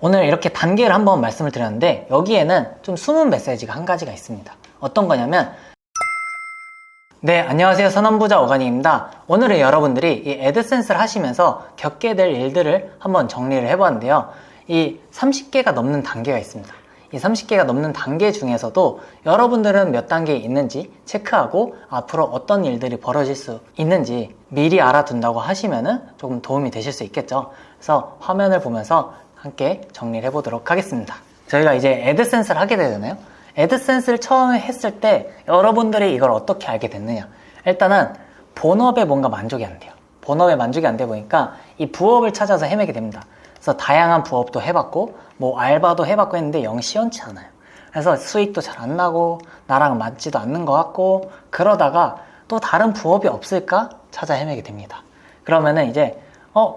오늘 이렇게 단계를 한번 말씀을 드렸는데 여기에는 좀 숨은 메시지가 한 가지가 있습니다. 어떤 거냐면 네, 안녕하세요. 선언부자 오가닉입니다. 오늘은 여러분들이 이 애드센스를 하시면서 겪게 될 일들을 한번 정리를 해봤는데요. 이 30개가 넘는 단계가 있습니다. 이 30개가 넘는 단계 중에서도 여러분들은 몇 단계에 있는지 체크하고 앞으로 어떤 일들이 벌어질 수 있는지 미리 알아둔다고 하시면은 조금 도움이 되실 수 있겠죠. 그래서 화면을 보면서 함께 정리를 해보도록 하겠습니다. 저희가 이제 애드센스를 하게 되잖아요. 애드센스를 처음에 했을 때 여러분들이 이걸 어떻게 알게 됐느냐. 일단은 본업에 뭔가 만족이 안 돼요. 본업에 만족이 안 돼 보니까 이 부업을 찾아서 헤매게 됩니다. 그래서 다양한 부업도 해봤고 뭐 알바도 해봤고 했는데 영 시원치 않아요. 그래서 수익도 잘 안 나고 나랑 맞지도 않는 것 같고 그러다가 또 다른 부업이 없을까 찾아 헤매게 됩니다. 그러면은 이제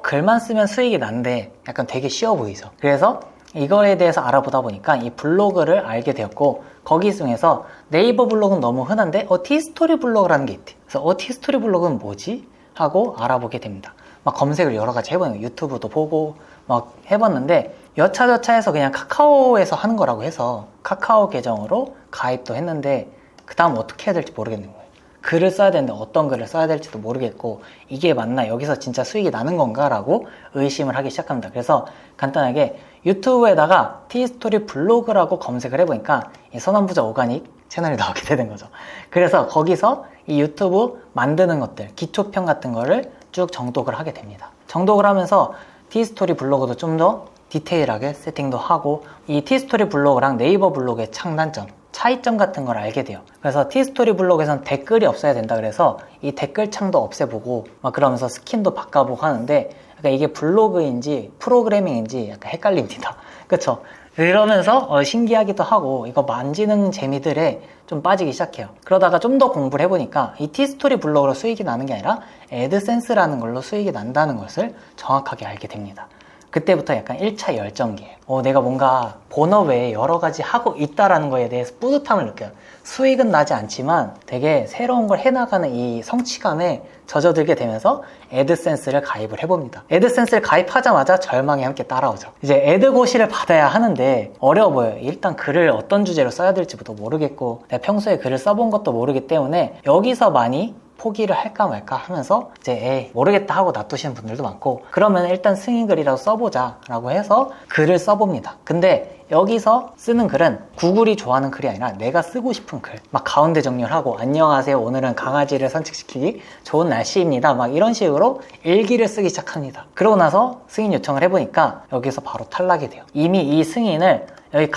글만 쓰면 수익이 난데 약간 되게 쉬워 보이죠. 그래서 이거에 대해서 알아보다 보니까 이 블로그를 알게 되었고 거기 중에서 네이버 블로그는 너무 흔한데 티스토리 블로그라는 게 있대요. 그래서 티스토리 블로그는 뭐지? 하고 알아보게 됩니다. 막 검색을 여러 가지 해보는 거예요. 유튜브도 보고 막 해봤는데 여차저차해서 그냥 카카오에서 하는 거라고 해서 카카오 계정으로 가입도 했는데 그 다음 어떻게 해야 될지 모르겠는 거예요. 글을 써야 되는데 어떤 글을 써야 될지도 모르겠고 이게 맞나? 여기서 진짜 수익이 나는 건가? 라고 의심을 하기 시작합니다. 그래서 간단하게 유튜브에다가 티스토리 블로그라고 검색을 해보니까 이 선언부자 오가닉 채널이 나오게 되는 거죠. 그래서 거기서 이 유튜브 만드는 것들, 기초편 같은 거를 쭉 정독을 하게 됩니다. 정독을 하면서 티스토리 블로그도 좀 더 디테일하게 세팅도 하고 이 티스토리 블로그랑 네이버 블로그의 장단점, 차이점 같은 걸 알게 돼요. 그래서 티스토리 블로그에선 댓글이 없어야 된다 그래서 이 댓글 창도 없애보고 막 그러면서 스킨도 바꿔보고 하는데 약간 이게 블로그인지 프로그래밍인지 약간 헷갈립니다. 그쵸? 이러면서 신기하기도 하고 이거 만지는 재미들에 좀 빠지기 시작해요. 그러다가 좀 더 공부를 해보니까 이 티스토리 블로그로 수익이 나는 게 아니라 애드센스라는 걸로 수익이 난다는 것을 정확하게 알게 됩니다. 그때부터 약간 1차 열정기예요. 내가 뭔가 본업 외에 여러 가지 하고 있다라는 거에 대해서 뿌듯함을 느껴요. 수익은 나지 않지만 되게 새로운 걸 해나가는 이 성취감에 젖어들게 되면서 애드센스를 가입을 해봅니다. 애드센스를 가입하자마자 절망이 함께 따라오죠. 이제 애드고시를 받아야 하는데 어려워 보여요. 일단 글을 어떤 주제로 써야 될지부터 모르겠고 내가 평소에 글을 써본 것도 모르기 때문에 여기서 많이 포기를 할까 말까 하면서 이제 모르겠다 하고 놔두시는 분들도 많고 그러면 일단 승인글이라도 써보자 라고 해서 글을 써봅니다. 근데 여기서 쓰는 글은 구글이 좋아하는 글이 아니라 내가 쓰고 싶은 글 막 가운데 정렬하고 안녕하세요 오늘은 강아지를 산책시키기 좋은 날씨입니다 막 이런 식으로 일기를 쓰기 시작합니다. 그러고 나서 승인 요청을 해보니까 여기서 바로 탈락이 돼요. 이미 이 승인을 여기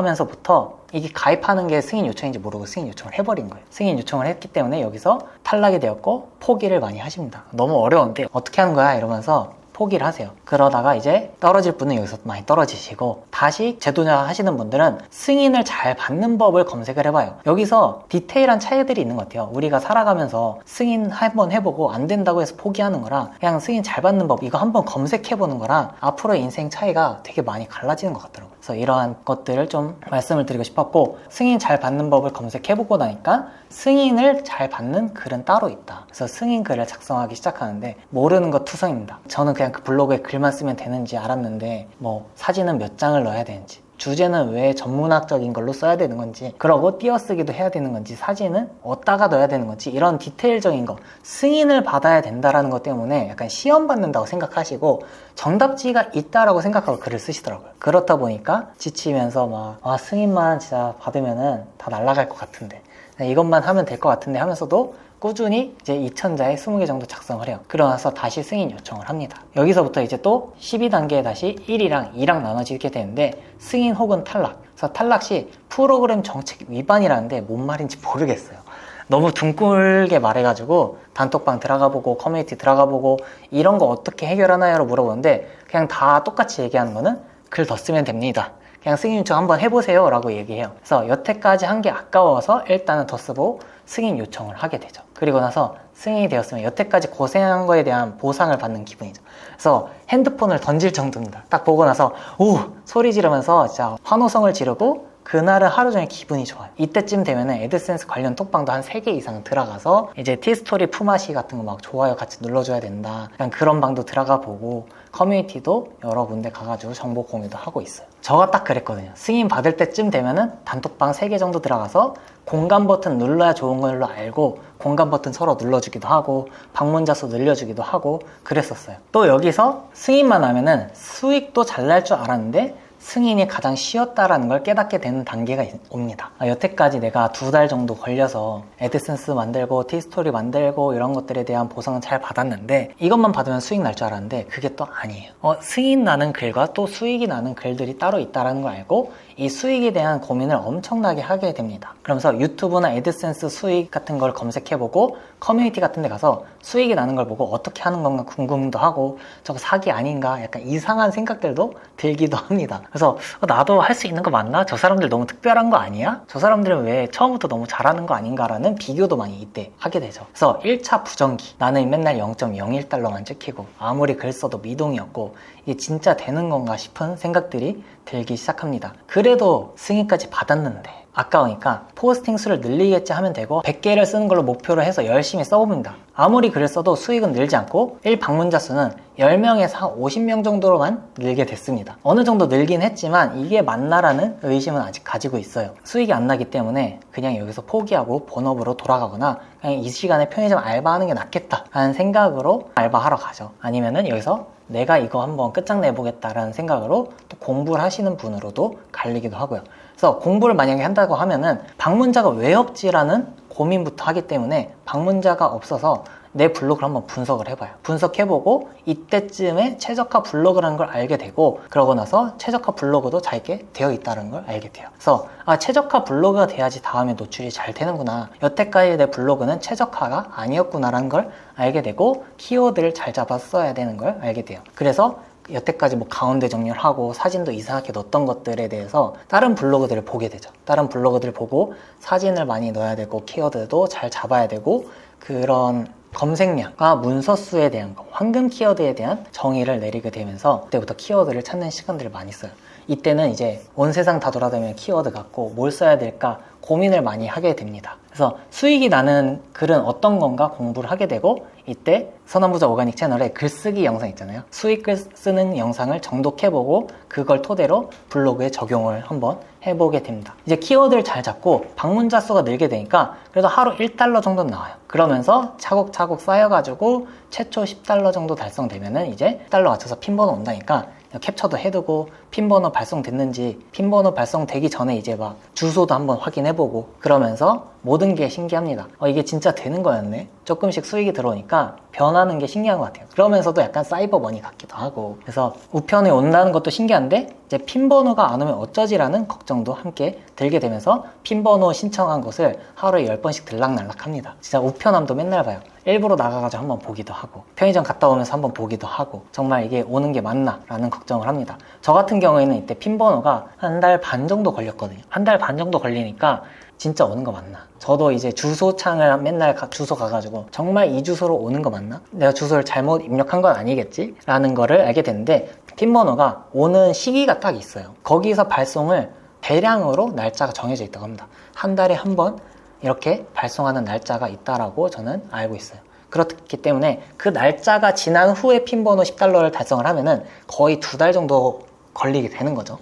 가입하면서부터 이게 가입하는 게 승인 요청인지 모르고 승인 요청을 해버린 거예요. 승인 요청을 했기 때문에 여기서 탈락이 되었고 포기를 많이 하십니다. 너무 어려운데 어떻게 하는 거야 이러면서 포기를 하세요. 그러다가 이제 떨어질 분은 여기서 많이 떨어지시고 다시 재도전 하시는 분들은 승인을 잘 받는 법을 검색을 해봐요. 여기서 디테일한 차이들이 있는 것 같아요. 우리가 살아가면서 승인 한번 해보고 안 된다고 해서 포기하는 거랑 그냥 승인 잘 받는 법 이거 한번 검색해보는 거랑 앞으로의 인생 차이가 되게 많이 갈라지는 것 같더라고요. 그래서 이러한 것들을 좀 말씀을 드리고 싶었고 승인 잘 받는 법을 검색해보고 나니까 승인을 잘 받는 글은 따로 있다. 그래서 승인 글을 작성하기 시작하는데 모르는 것 투성입니다. 저는 그냥 그 블로그에 글만 쓰면 되는지 알았는데 뭐 사진은 몇 장을 넣어야 되는지 주제는 왜 전문학적인 걸로 써야 되는 건지 그러고 띄어쓰기도 해야 되는 건지 사진은 어디다가 넣어야 되는 건지 이런 디테일적인 거 승인을 받아야 된다라는 것 때문에 약간 시험 받는다고 생각하시고 정답지가 있다라고 생각하고 글을 쓰시더라고요. 그렇다 보니까 지치면서 막 승인만 진짜 받으면은 다 날아갈 것 같은데 이것만 하면 될 것 같은데 하면서도 꾸준히 이제 2000자에 20개 정도 작성을 해요. 그러고 나서 다시 승인 요청을 합니다. 여기서부터 이제 또 12단계에 다시 1이랑 2랑 나눠지게 되는데 승인 혹은 탈락. 그래서 탈락 시 프로그램 정책 위반이라는데 뭔 말인지 모르겠어요. 너무 둥글게 말해가지고 단톡방 들어가보고 커뮤니티 들어가보고 이런 거 어떻게 해결하나요로 물어보는데 그냥 다 똑같이 얘기하는 거는 글 더 쓰면 됩니다. 그냥 승인 요청 한번 해보세요 라고 얘기해요. 그래서 여태까지 한 게 아까워서 일단은 더 쓰고 승인 요청을 하게 되죠. 그리고 나서 승인이 되었으면 여태까지 고생한 거에 대한 보상을 받는 기분이죠. 그래서 핸드폰을 던질 정도입니다. 딱 보고 나서 오! 소리 지르면서 진짜 환호성을 지르고 그날은 하루 종일 기분이 좋아요. 이때쯤 되면은 애드센스 관련 톡방도 한 3개 이상 들어가서 이제 티스토리 품앗이 같은 거 막 좋아요 같이 눌러줘야 된다. 그냥 그런 방도 들어가 보고 커뮤니티도 여러 군데 가가지고 정보 공유도 하고 있어요. 저가 딱 그랬거든요. 승인 받을 때쯤 되면은 단톡방 3개 정도 들어가서 공감 버튼 눌러야 좋은 걸로 알고 공감 버튼 서로 눌러주기도 하고 방문자 수 늘려주기도 하고 그랬었어요. 또 여기서 승인만 하면은 수익도 잘 날 줄 알았는데 승인이 가장 쉬웠다라는 걸 깨닫게 되는 단계가 옵니다. 여태까지 내가 2달 정도 걸려서 애드센스 만들고 티스토리 만들고 이런 것들에 대한 보상은 잘 받았는데 이것만 받으면 수익 날 줄 알았는데 그게 또 아니에요. 승인 나는 글과 또 수익이 나는 글들이 따로 있다는 걸 알고 이 수익에 대한 고민을 엄청나게 하게 됩니다. 그러면서 유튜브나 애드센스 수익 같은 걸 검색해보고 커뮤니티 같은 데 가서 수익이 나는 걸 보고 어떻게 하는 건가 궁금도 하고 저거 사기 아닌가 약간 이상한 생각들도 들기도 합니다. 그래서 나도 할 수 있는 거 맞나? 저 사람들 너무 특별한 거 아니야? 저 사람들은 왜 처음부터 너무 잘하는 거 아닌가라는 비교도 많이 이때 하게 되죠. 그래서 1차 부정기, 나는 맨날 0.01달러만 찍히고 아무리 글 써도 미동이었고 이게 진짜 되는 건가 싶은 생각들이 들기 시작합니다. 그래도 승인까지 받았는데 아까우니까 포스팅 수를 늘리겠지 하면 되고 100개를 쓰는 걸로 목표로 해서 열심히 써봅니다. 아무리 글을 써도 수익은 늘지 않고 1방문자 수는 10명에서 한 50명 정도로만 늘게 됐습니다. 어느 정도 늘긴 했지만 이게 맞나라는 의심은 아직 가지고 있어요. 수익이 안 나기 때문에 그냥 여기서 포기하고 본업으로 돌아가거나 그냥 이 시간에 편의점 알바하는 게 낫겠다 라는 생각으로 알바하러 가죠. 아니면은 여기서 내가 이거 한번 끝장내보겠다라는 생각으로 또 공부를 하시는 분으로도 갈리기도 하고요. 그래서 공부를 만약에 한다고 하면은 방문자가 왜 없지라는 고민부터 하기 때문에 방문자가 없어서 내 블로그를 한번 분석을 해봐요. 분석해보고 이때쯤에 최적화 블로그라는 걸 알게 되고 그러고 나서 최적화 블로그도 자기게 되어 있다는 걸 알게 돼요. 그래서 최적화 블로그가 돼야지 다음에 노출이 잘 되는구나. 여태까지 내 블로그는 최적화가 아니었구나라는 걸 알게 되고 키워드를 잘 잡아서 써야 되는 걸 알게 돼요. 그래서 여태까지 뭐 가운데 정렬하고 사진도 이상하게 넣었던 것들에 대해서 다른 블로그들을 보게 되죠. 다른 블로그들을 보고 사진을 많이 넣어야 되고 키워드도 잘 잡아야 되고 그런 검색량과 문서 수에 대한 거, 황금 키워드에 대한 정의를 내리게 되면서 그때부터 키워드를 찾는 시간들을 많이 써요. 이때는 이제 온 세상 다 돌아다니면 키워드 같고 뭘 써야 될까 고민을 많이 하게 됩니다. 그래서 수익이 나는 글은 어떤 건가 공부를 하게 되고 이때 선언부자 오가닉 채널에 글쓰기 영상 있잖아요. 수익글 쓰는 영상을 정독해보고 그걸 토대로 블로그에 적용을 한번 해보게 됩니다. 이제 키워드를 잘 잡고 방문자 수가 늘게 되니까 그래도 하루 1달러 정도 나와요. 그러면서 차곡차곡 쌓여가지고 최초 10달러 정도 달성되면은 이제 10달러 맞춰서 핀번호 온다니까 캡처도 해두고 핀번호 발송됐는지 핀번호 발송되기 전에 이제 막 주소도 한번 확인해보고 그러면서 모든 게 신기합니다. 이게 진짜 되는 거였네. 조금씩 수익이 들어오니까 변하는 게 신기한 것 같아요. 그러면서도 약간 사이버 머니 같기도 하고 그래서 우편에 온다는 것도 신기한데 이제 핀번호가 안 오면 어쩌지라는 걱정도 함께 들게 되면서 핀번호 신청한 곳을 하루에 10번씩 들락날락합니다. 진짜 우편함도 맨날 봐요. 일부러 나가가지고 한번 보기도 하고 편의점 갔다 오면서 한번 보기도 하고 정말 이게 오는 게 맞나 라는 걱정을 합니다. 저 같은 경우에는 이때 핀번호가 한 달 반 정도 걸렸거든요. 한 달 반 정도 걸리니까 진짜 오는 거 맞나? 저도 이제 주소창을 맨날 주소 가가지고 정말 이 주소로 오는 거 맞나? 내가 주소를 잘못 입력한 건 아니겠지? 라는 거를 알게 됐는데 핀번호가 오는 시기가 딱 있어요. 거기서 발송을 대량으로 날짜가 정해져 있다고 합니다. 한 달에 한 번 이렇게 발송하는 날짜가 있다라고 저는 알고 있어요. 그렇기 때문에 그 날짜가 지난 후에 핀번호 10달러를 달성을 하면은 거의 2달 정도 걸리게 되는 거죠.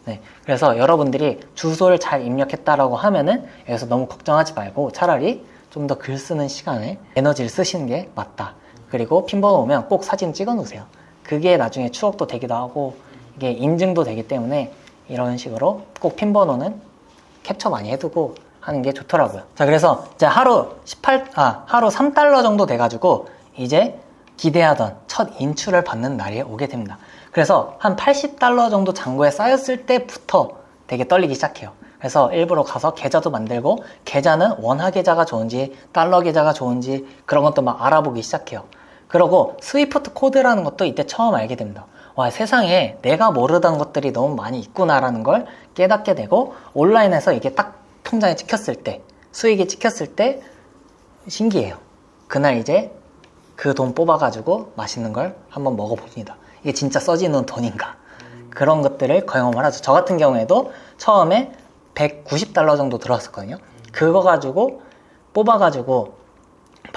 네, 그래서 여러분들이 주소를 잘 입력했다라고 하면은 여기서 너무 걱정하지 말고 차라리 좀 더 글 쓰는 시간에 에너지를 쓰시는 게 맞다. 그리고 핀번호 오면 꼭 사진 찍어 놓으세요. 그게 나중에 추억도 되기도 하고 이게 인증도 되기 때문에 이런 식으로 꼭 핀번호는 캡처 많이 해두고 하는 게 좋더라고요. 자, 그래서 이제 하루 3달러 정도 돼가지고 이제 기대하던 첫 인출을 받는 날이 오게 됩니다. 그래서 한 80달러 정도 잔고에 쌓였을 때부터 되게 떨리기 시작해요. 그래서 일부러 가서 계좌도 만들고 계좌는 원화 계좌가 좋은지 달러 계좌가 좋은지 그런 것도 막 알아보기 시작해요. 그리고 스위프트 코드라는 것도 이때 처음 알게 됩니다. 와, 세상에 내가 모르던 것들이 너무 많이 있구나라는 걸 깨닫게 되고 온라인에서 이게 딱 통장에 찍혔을 때 수익이 찍혔을 때 신기해요. 그날 이제 그 돈 뽑아가지고 맛있는 걸 한번 먹어봅니다. 이게 진짜 써지는 돈인가 그런 것들을 경험을 하죠. 저 같은 경우에도 처음에 190달러 정도 들어왔었거든요. 그거 가지고 뽑아가지고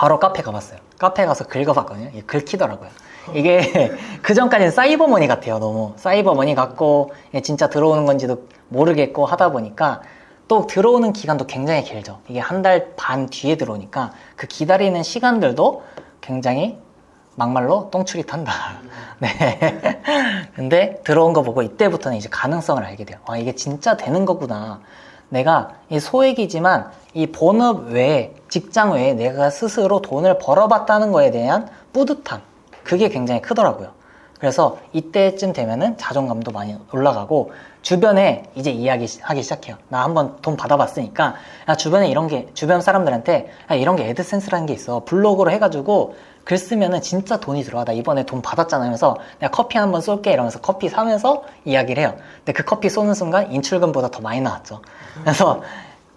바로 카페 가봤어요. 카페 가서 긁어봤거든요. 이게 긁히더라고요. 이게 그전까지는 사이버머니 같아요. 너무 사이버머니 같고 진짜 들어오는 건지도 모르겠고 하다 보니까 또 들어오는 기간도 굉장히 길죠. 이게 한 달 반 뒤에 들어오니까 그 기다리는 시간들도 굉장히 막말로 똥줄이 탄다. 네. 근데 들어온 거 보고 이때부터는 이제 가능성을 알게 돼요. 아, 이게 진짜 되는 거구나. 내가 이 소액이지만 이 본업 외에, 직장 외에 내가 스스로 돈을 벌어봤다는 거에 대한 뿌듯함. 그게 굉장히 크더라고요. 그래서 이때쯤 되면은 자존감도 많이 올라가고 주변에 이제 이야기하기 시작해요. 나 한번 돈 받아봤으니까 야, 주변에 이런 게, 주변 사람들한테 야, 이런 게 애드센스라는 게 있어. 블로그로 해가지고 글 쓰면은 진짜 돈이 들어와. 나 이번에 돈 받았잖아. 그래서 내가 커피 한번 쏠게 이러면서 커피 사면서 이야기를 해요. 근데 그 커피 쏘는 순간 인출금보다 더 많이 나왔죠. 그래서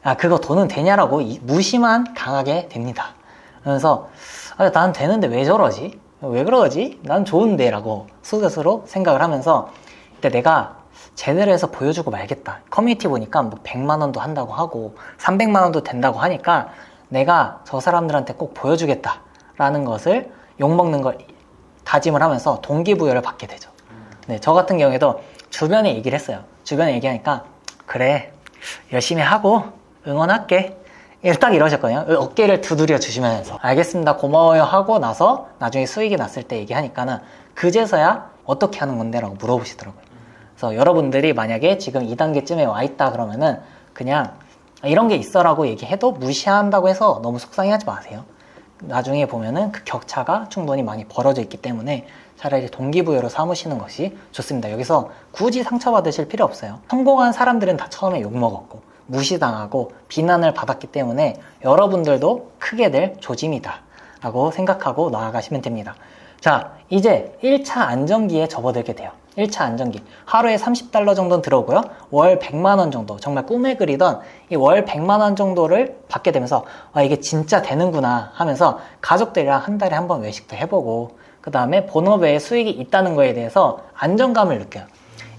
야, 그거 돈은 되냐라고 무시만 당하게 됩니다. 그래서 아, 난 되는데 왜 저러지? 왜 그러지? 난 좋은데 라고 스스로 생각을 하면서 이때 내가 제대로 해서 보여주고 말겠다. 커뮤니티 보니까 뭐 100만 원도 한다고 하고 300만 원도 된다고 하니까 내가 저 사람들한테 꼭 보여주겠다 라는 것을 욕먹는 걸 다짐을 하면서 동기부여를 받게 되죠. 네, 저 같은 경우에도 주변에 얘기를 했어요. 주변에 얘기하니까 그래 열심히 하고 응원할게 딱 이러셨거든요. 어깨를 두드려 주시면서 알겠습니다 고마워요 하고 나서 나중에 수익이 났을 때 얘기하니까는 그제서야 어떻게 하는 건데 라고 물어보시더라고요. 그래서 여러분들이 만약에 지금 2단계쯤에 와 있다 그러면은 그냥 이런 게 있어 라고 얘기해도 무시한다고 해서 너무 속상해하지 마세요. 나중에 보면은 그 격차가 충분히 많이 벌어져 있기 때문에 차라리 동기부여로 삼으시는 것이 좋습니다. 여기서 굳이 상처받으실 필요 없어요. 성공한 사람들은 다 처음에 욕먹었고 무시당하고 비난을 받았기 때문에 여러분들도 크게 될 조짐이다 라고 생각하고 나아가시면 됩니다. 자, 이제 1차 안정기에 접어들게 돼요. 1차 안정기 하루에 $30 정도는 들어오고요. 월 100만 원 정도 정말 꿈에 그리던 이 월 100만 원 정도를 받게 되면서 아, 이게 진짜 되는구나 하면서 가족들이랑 한 달에 한 번 외식도 해보고 그 다음에 본업 외에 수익이 있다는 거에 대해서 안정감을 느껴요.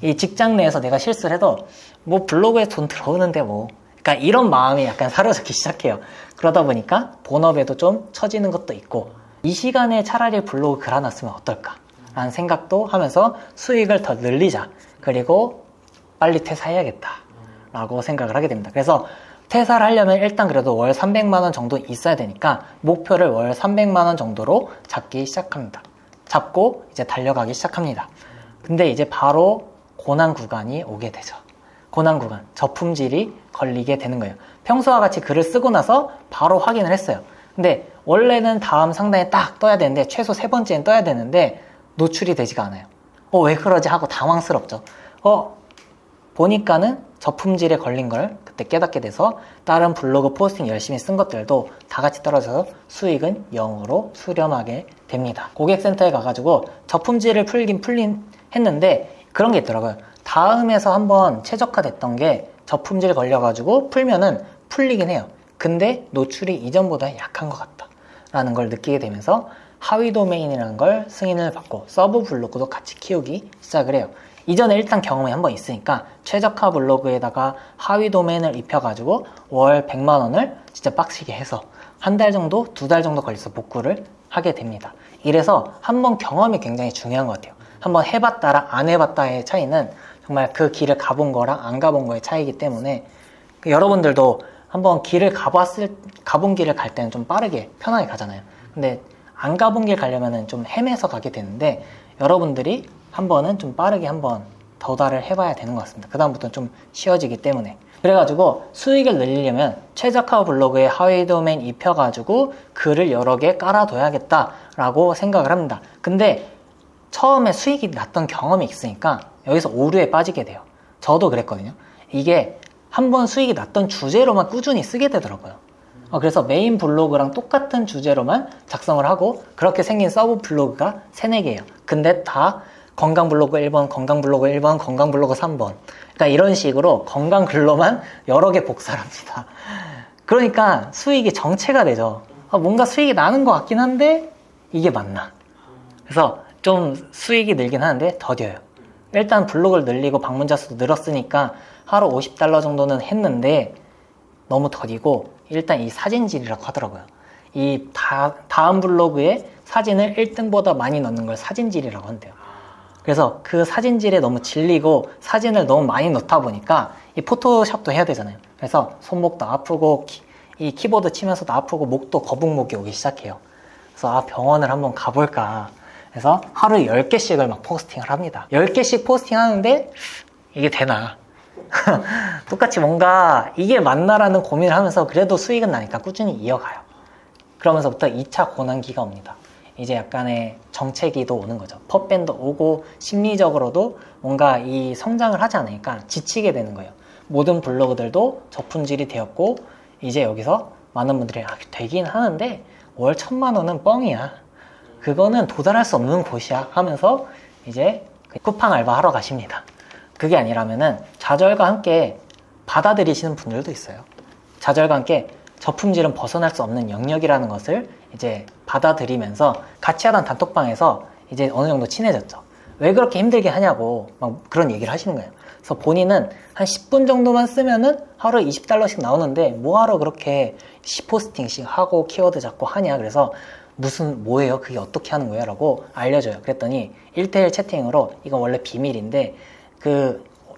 이 직장 내에서 내가 실수를 해도 뭐 블로그에 돈 들어오는데 뭐 그러니까 이런 마음이 약간 사로잡기 시작해요. 그러다 보니까 본업에도 좀 처지는 것도 있고 이 시간에 차라리 블로그 글 하나 쓰면 어떨까 라는 생각도 하면서 수익을 더 늘리자 그리고 빨리 퇴사해야겠다 라고 생각을 하게 됩니다. 그래서 퇴사를 하려면 일단 그래도 월 300만 원 정도 있어야 되니까 목표를 월 300만 원 정도로 잡기 시작합니다. 잡고 이제 달려가기 시작합니다. 근데 이제 바로 고난 구간이 오게 되죠. 고난 구간, 저품질이 걸리게 되는 거예요. 평소와 같이 글을 쓰고 나서 바로 확인을 했어요. 근데 원래는 다음 상단에 딱 떠야 되는데 최소 3번째는 떠야 되는데 노출이 되지가 않아요. 왜 그러지 하고 당황스럽죠. 보니까는 저품질에 걸린 걸 그때 깨닫게 돼서 다른 블로그 포스팅 열심히 쓴 것들도 다 같이 떨어져서 수익은 0으로 수렴하게 됩니다. 고객센터에 가가지고 저품질을 풀린 했는데 그런 게 있더라고요. 다음에서 한번 최적화됐던 게 저품질 걸려가지고 풀면은 풀리긴 해요. 근데 노출이 이전보다 약한 것 같다 라는 걸 느끼게 되면서 하위 도메인이라는 걸 승인을 받고 서브 블로그도 같이 키우기 시작을 해요. 이전에 일단 경험이 한번 있으니까 최적화 블로그에다가 하위 도메인을 입혀가지고 월 100만 원을 진짜 빡시게 해서 한 달 정도, 2달 정도 걸려서 복구를 하게 됩니다. 이래서 한번 경험이 굉장히 중요한 것 같아요. 한번 해봤다랑 안 해봤다의 차이는 정말 그 길을 가본 거랑 안 가본 거의 차이기 때문에 여러분들도 한번 가본 길을 갈 때는 좀 빠르게 편하게 가잖아요. 근데 안 가본 길 가려면은 좀 헤매서 가게 되는데 여러분들이 한 번은 좀 빠르게 한번 도달을 해봐야 되는 것 같습니다. 그 다음부터는 좀 쉬워지기 때문에. 그래가지고 수익을 늘리려면 최적화 블로그에 하위 도메인 입혀가지고 글을 여러 개 깔아둬야겠다라고 생각을 합니다. 근데 처음에 수익이 났던 경험이 있으니까 여기서 오류에 빠지게 돼요. 저도 그랬거든요. 이게 한번 수익이 났던 주제로만 꾸준히 쓰게 되더라고요. 그래서 메인 블로그랑 똑같은 주제로만 작성을 하고 그렇게 생긴 서브 블로그가 3, 4개예요. 근데 다 건강 블로그 1번, 건강 블로그 1번, 건강 블로그 3번. 그러니까 이런 식으로 건강 글로만 여러 개 복사를 합니다. 그러니까 수익이 정체가 되죠. 뭔가 수익이 나는 것 같긴 한데 이게 맞나? 그래서 좀 수익이 늘긴 하는데 더뎌요. 일단 블로그를 늘리고 방문자 수도 늘었으니까 하루 $50 정도는 했는데 너무 더디고 일단 이 사진질이라고 하더라고요. 이 다음 블로그에 사진을 1등보다 많이 넣는 걸 사진질이라고 한대요. 그래서 그 사진질에 너무 질리고 사진을 너무 많이 넣다 보니까 이 포토샵도 해야 되잖아요. 그래서 손목도 아프고 이 키보드 치면서도 아프고 목도 거북목이 오기 시작해요. 그래서 병원을 한번 가볼까. 그래서 하루에 10개씩을 막 포스팅을 합니다. 10개씩 포스팅 하는데 이게 되나? 똑같이 뭔가 이게 맞나라는 고민을 하면서 그래도 수익은 나니까 꾸준히 이어가요. 그러면서부터 2차 고난기가 옵니다. 이제 약간의 정체기도 오는 거죠. 펍밴도 오고 심리적으로도 뭔가 이 성장을 하지 않으니까 지치게 되는 거예요. 모든 블로그들도 저품질이 되었고 이제 여기서 많은 분들이 되긴 하는데 월 1000만 원은 뻥이야. 그거는 도달할 수 없는 곳이야 하면서 이제 쿠팡 알바 하러 가십니다. 그게 아니라면은 좌절과 함께 받아들이시는 분들도 있어요. 좌절과 함께 저품질은 벗어날 수 없는 영역이라는 것을 이제 받아들이면서 같이 하던 단톡방에서 이제 어느 정도 친해졌죠. 왜 그렇게 힘들게 하냐고 막 그런 얘기를 하시는 거예요. 그래서 본인은 한 10분 정도만 쓰면은 하루에 $20씩 나오는데 뭐하러 그렇게 10포스팅씩 하고 키워드 잡고 하냐. 그래서 뭐예요? 그게 어떻게 하는 거예요? 라고 알려줘요. 그랬더니 1대1 채팅으로 이건 원래 비밀인데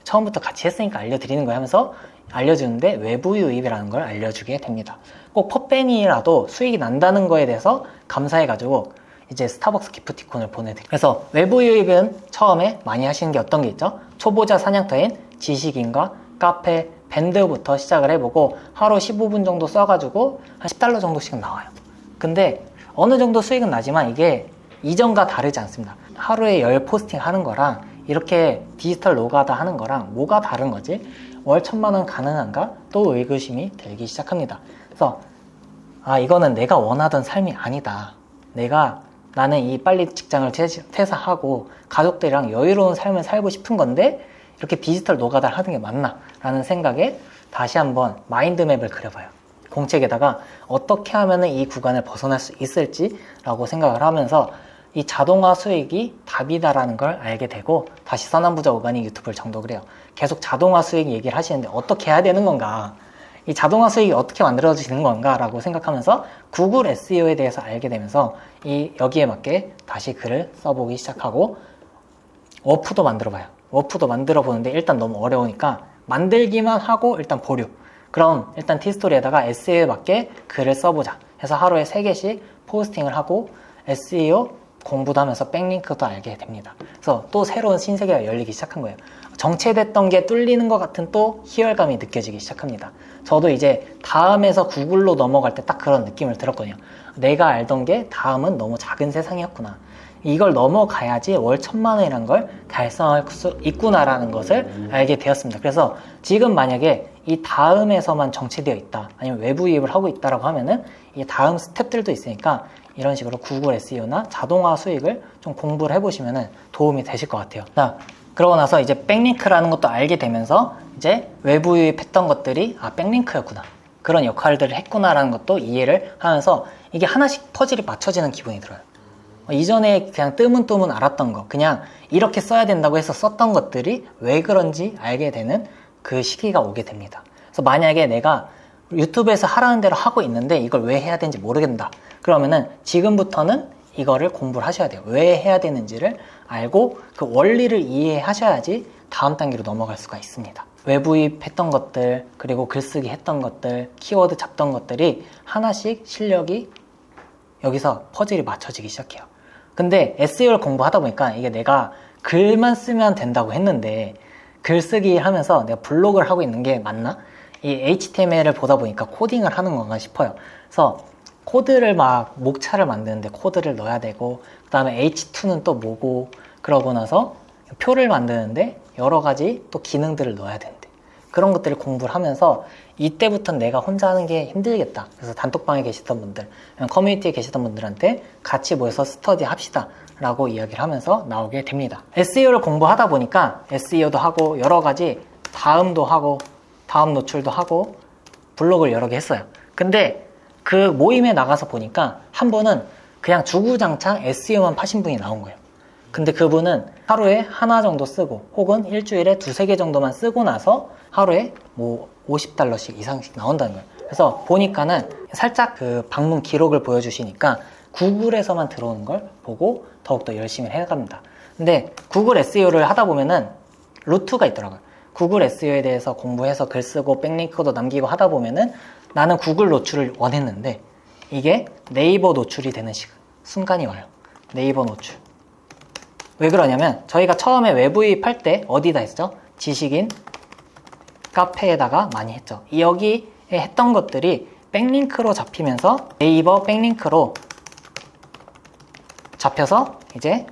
처음부터 같이 했으니까 알려드리는 거야 하면서 알려주는데 외부 유입이라는 걸 알려주게 됩니다. 꼭 펍밴이라도 수익이 난다는 거에 대해서 감사해가지고 이제 스타벅스 기프티콘을 보내드려요. 그래서 외부 유입은 처음에 많이 하시는 게 어떤 게 있죠? 초보자 사냥터인 지식인과 카페, 밴드부터 시작을 해보고 하루 15분 정도 써가지고 한 $10 정도씩 나와요. 근데 어느 정도 수익은 나지만 이게 이전과 다르지 않습니다. 하루에 10포스팅 하는 거랑 이렇게 디지털 노가다 하는 거랑 뭐가 다른 거지? 월 1000만 원 가능한가? 또 의구심이 들기 시작합니다. 그래서 이거는 내가 원하던 삶이 아니다. 나는 이 빨리 직장을 퇴사하고 가족들이랑 여유로운 삶을 살고 싶은 건데 이렇게 디지털 노가다를 하는 게 맞나? 라는 생각에 다시 한번 마인드맵을 그려봐요. 공책에다가 어떻게 하면 이 구간을 벗어날 수 있을지 라고 생각을 하면서 이 자동화 수익이 답이다라는 걸 알게 되고 다시 선한부자 오가닉 유튜브를 정독을 해요. 계속 자동화 수익 얘기를 하시는데 어떻게 해야 되는 건가? 이 자동화 수익이 어떻게 만들어지는 건가? 라고 생각하면서 구글 SEO에 대해서 알게 되면서 여기에 맞게 다시 글을 써보기 시작하고 워프도 만들어봐요. 워프도 만들어 보는데 일단 너무 어려우니까 만들기만 하고 일단 보류. 그럼 일단 티스토리에다가 SEO에 맞게 글을 써보자 해서 하루에 3개씩 포스팅을 하고 SEO 공부도 하면서 백링크도 알게 됩니다. 그래서 또 새로운 신세계가 열리기 시작한 거예요. 정체됐던 게 뚫리는 것 같은 또 희열감이 느껴지기 시작합니다. 저도 이제 다음에서 구글로 넘어갈 때 딱 그런 느낌을 들었거든요. 내가 알던 게 다음은 너무 작은 세상이었구나. 이걸 넘어가야지 월 1000만 원이라는 걸 달성할 수 있구나라는 것을 알게 되었습니다. 그래서 지금 만약에 이 다음에서만 정체되어 있다, 아니면 외부 유입을 하고 있다라고 하면은 이 다음 스텝들도 있으니까 이런 식으로 구글 SEO나 자동화 수익을 좀 공부를 해보시면 도움이 되실 것 같아요. 자, 그러고 나서 이제 백링크라는 것도 알게 되면서 이제 외부 유입했던 것들이 백링크였구나, 그런 역할들을 했구나라는 것도 이해를 하면서 이게 하나씩 퍼즐이 맞춰지는 기분이 들어요. 이전에 그냥 뜨문뜨문 알았던 거, 그냥 이렇게 써야 된다고 해서 썼던 것들이 왜 그런지 알게 되는 그 시기가 오게 됩니다. 그래서 만약에 내가 유튜브에서 하라는 대로 하고 있는데 이걸 왜 해야 되는지 모르겠다. 그러면은 지금부터는 이거를 공부를 하셔야 돼요. 왜 해야 되는지를 알고 그 원리를 이해하셔야지 다음 단계로 넘어갈 수가 있습니다. 외부입했던 것들, 그리고 글쓰기 했던 것들, 키워드 잡던 것들이 하나씩 실력이 여기서 퍼즐이 맞춰지기 시작해요. 근데 SEO를 공부하다 보니까 이게 내가 글만 쓰면 된다고 했는데 글쓰기 하면서 내가 블로그를 하고 있는 게 맞나? 이 HTML을 보다 보니까 코딩을 하는 건가 싶어요. 그래서 코드를 막 목차를 만드는데 코드를 넣어야 되고, 그 다음에 H2는 또 뭐고, 그러고 나서 표를 만드는데 여러 가지 또 기능들을 넣어야 되는데, 그런 것들을 공부를 하면서 이때부터는 내가 혼자 하는 게 힘들겠다. 그래서 단톡방에 계시던 분들, 커뮤니티에 계시던 분들한테 같이 모여서 스터디 합시다 라고 이야기를 하면서 나오게 됩니다. SEO를 공부하다 보니까 SEO도 하고 여러 가지 다음도 하고 다음 노출도 하고 블로그를 여러 개 했어요. 근데 그 모임에 나가서 보니까 한 분은 그냥 주구장창 SEO만 파신 분이 나온 거예요. 근데 그분은 하루에 하나 정도 쓰고 혹은 일주일에 2-3개 정도만 쓰고 나서 하루에 뭐 $50씩 이상씩 나온다는 거예요. 그래서 보니까는 살짝 그 방문 기록을 보여주시니까 구글에서만 들어오는 걸 보고 더욱더 열심히 해갑니다. 근데 구글 SEO를 하다 보면은 루트가 있더라고요. 구글 SEO에 대해서 공부해서 글 쓰고 백링크도 남기고 하다 보면은 나는 구글 노출을 원했는데 이게 네이버 노출이 되는 순간이 와요. 네이버 노출. 왜 그러냐면 저희가 처음에 외부입할 때 어디다 했죠? 지식인 카페에다가 많이 했죠. 여기에 했던 것들이 백링크로 잡히면서 네이버 백링크로 잡혀서 이제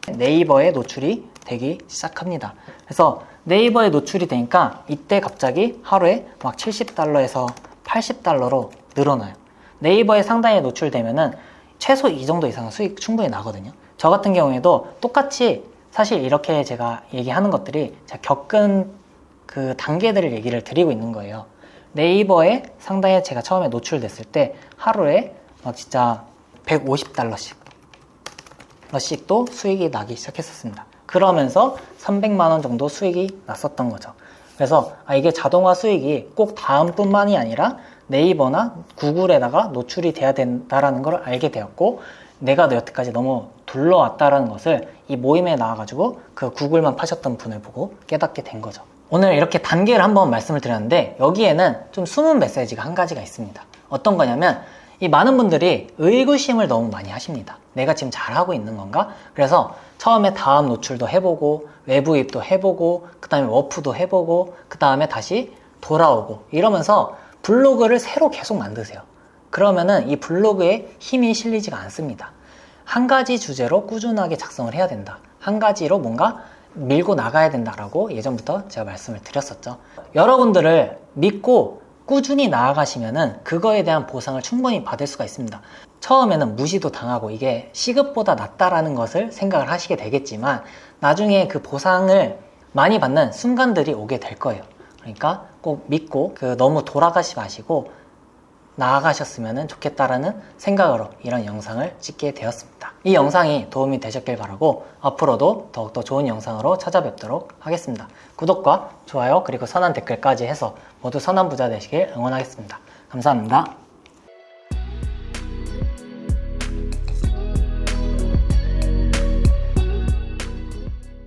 네이버에 노출이 되기 시작합니다. 그래서 네이버에 노출이 되니까 이때 갑자기 하루에 막 $70에서 $80로 늘어나요. 네이버에 상단에 노출되면은 최소 이 정도 이상은 수익 충분히 나거든요. 저 같은 경우에도 똑같이 사실 이렇게 제가 얘기하는 것들이 제가 겪은 그 단계들을 얘기를 드리고 있는 거예요. 네이버에 상단에 제가 처음에 노출됐을 때 하루에 막 진짜 $150씩도 수익이 나기 시작했었습니다. 그러면서 300만 원 정도 수익이 났었던 거죠. 그래서 이게 자동화 수익이 꼭 다음뿐만이 아니라 네이버나 구글에다가 노출이 돼야 된다라는 걸 알게 되었고, 내가 여태까지 너무 둘러왔다라는 것을 이 모임에 나와가지고 그 구글만 파셨던 분을 보고 깨닫게 된 거죠. 오늘 이렇게 단계를 한번 말씀을 드렸는데 여기에는 좀 숨은 메시지가 한 가지가 있습니다. 어떤 거냐면 이 많은 분들이 의구심을 너무 많이 하십니다. 내가 지금 잘하고 있는 건가? 그래서 처음에 다음 노출도 해보고 외부입도 해보고 그 다음에 워프도 해보고 그 다음에 다시 돌아오고 이러면서 블로그를 새로 계속 만드세요. 그러면은 이 블로그에 힘이 실리지가 않습니다. 한 가지 주제로 꾸준하게 작성을 해야 된다. 한 가지로 뭔가 밀고 나가야 된다라고 예전부터 제가 말씀을 드렸었죠. 여러분들을 믿고 꾸준히 나아가시면은 그거에 대한 보상을 충분히 받을 수가 있습니다. 처음에는 무시도 당하고 이게 시급보다 낫다라는 것을 생각을 하시게 되겠지만 나중에 그 보상을 많이 받는 순간들이 오게 될 거예요. 그러니까 꼭 믿고 너무 돌아가시 마시고 나아가셨으면 좋겠다라는 생각으로 이런 영상을 찍게 되었습니다. 이 영상이 도움이 되셨길 바라고 앞으로도 더욱더 좋은 영상으로 찾아뵙도록 하겠습니다. 구독과 좋아요 그리고 선한 댓글까지 해서 모두 선한 부자 되시길 응원하겠습니다. 감사합니다.